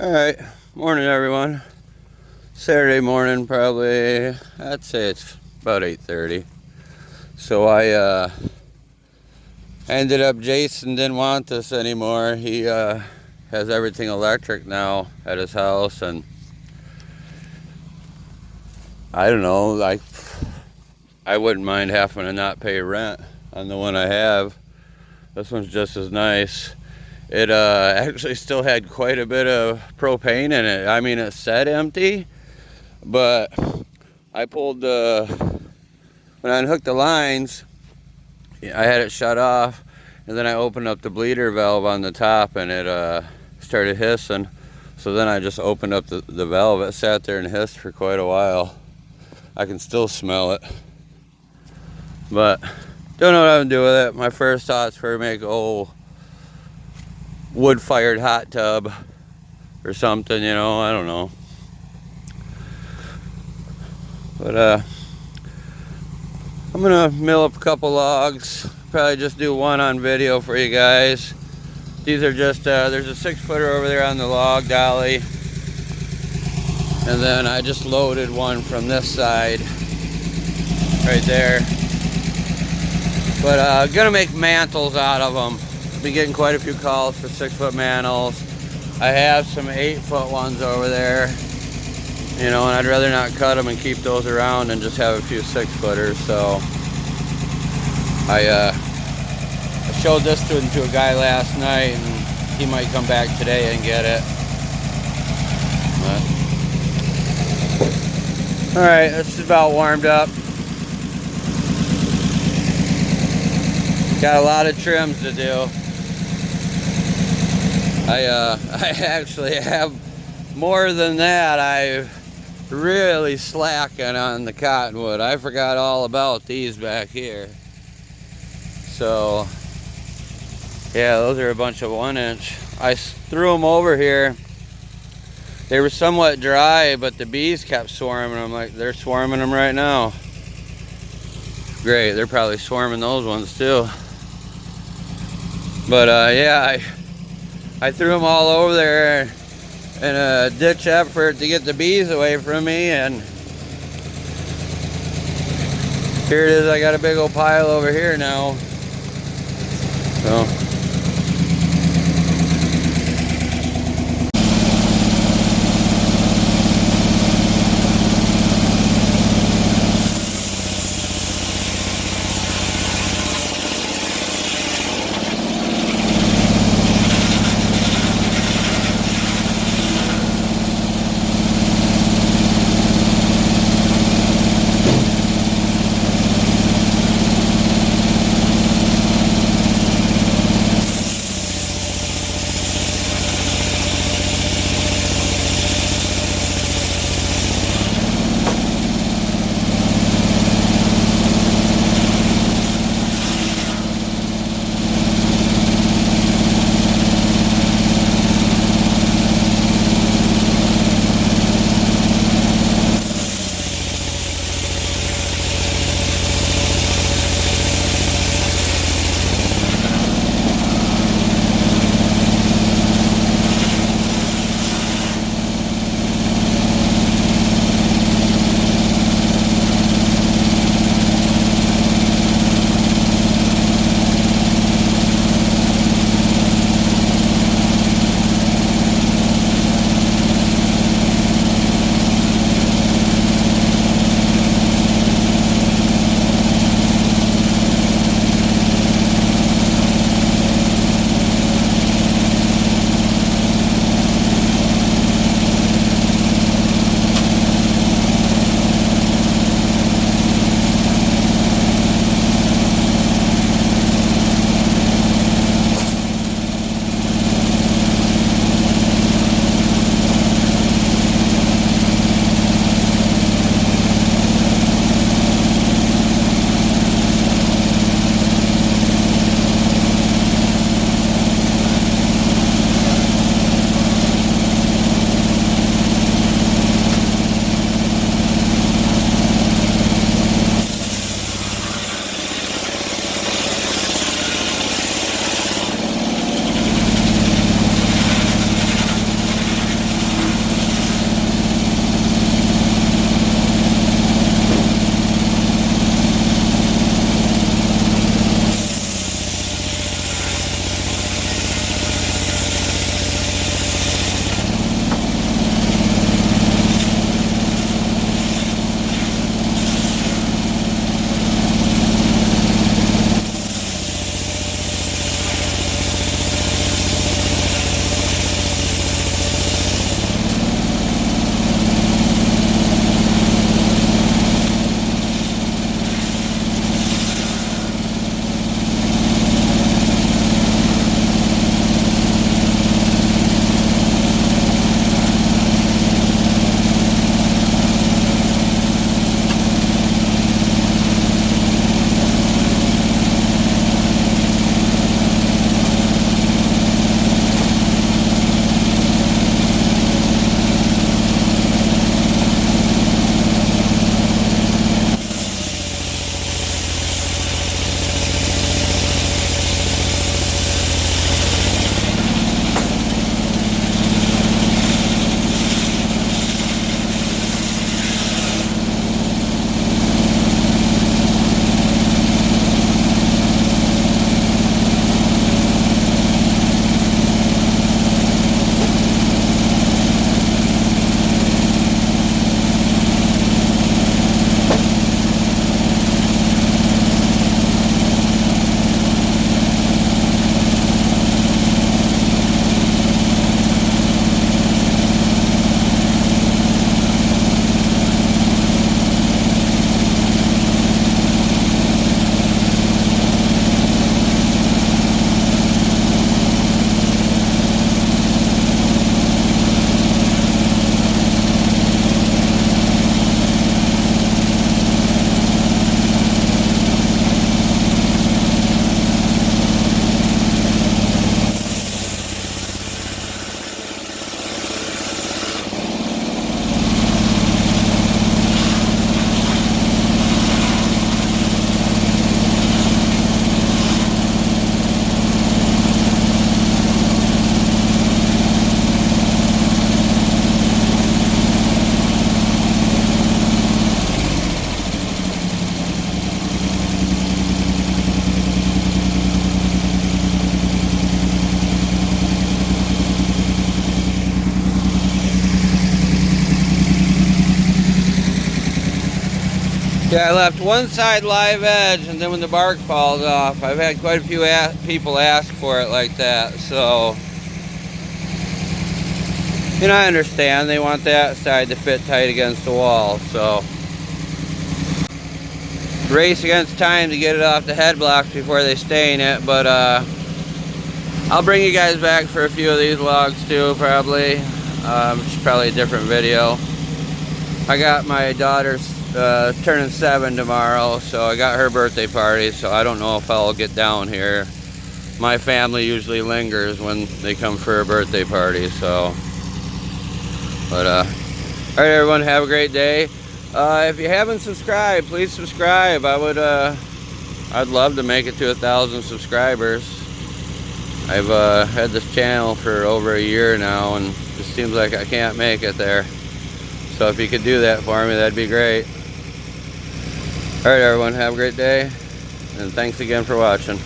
Alright, morning everyone. Saturday morning, probably, I'd say it's about 8:30. So I ended up, Jason didn't want this anymore. He has everything electric now at his house, and I don't know, like, I wouldn't mind having to not pay rent on the one I have. This one's just as nice. It actually still had quite a bit of propane in it. I mean, it said empty, but I pulled when I unhooked the lines, I had it shut off, and then I opened up the bleeder valve on the top, and it started hissing. So then I just opened up the valve. It sat there and hissed for quite a while. I can still smell it, but don't know what I'm gonna do with it. My first thoughts were make wood-fired hot tub or something, you know, I don't know. But I'm gonna mill up a couple logs, probably just do one on video for you guys. These are just there's a 6-footer over there on the log dolly, and then I just loaded one from this side right there. But gonna make mantles out of them. Been getting quite a few calls for 6-foot mantles. I have some 8-foot ones over there, you know, and I'd rather not cut them and keep those around and just have a few 6-footers. So I showed this to a guy last night, and he might come back today and get it. All right, this is about warmed up. Got a lot of trims to do. I actually have more than that. I really slacking on the cottonwood. I forgot all about these back here. So yeah, those are a bunch of 1-inch. I threw them over here. They were somewhat dry, but the bees kept swarming them. Like, they're swarming them right now. Great, they're probably swarming those ones too. But yeah, I threw them all over there in a ditch effort to get the bees away from me, and here it is. I got a big old pile over here now. So Yeah, I left one side live edge, and then when the bark falls off, I've had quite a few people ask for it like that, so, you know, I understand. They want that side to fit tight against the wall, so. Race against time to get it off the head blocks before they stain it, but I'll bring you guys back for a few of these logs too, probably. It's probably a different video. I got my daughter's turning 7 tomorrow, so I got her birthday party, so I don't know if I'll get down here. My family usually lingers when they come for a birthday party, so. But all right, everyone, have a great day. If you haven't subscribed, please subscribe. I'd love to make it to 1,000 subscribers. I've had this channel for over a year now, and it seems like I can't make it there. So if you could do that for me, that'd be great. All right, everyone, have a great day, and thanks again for watching.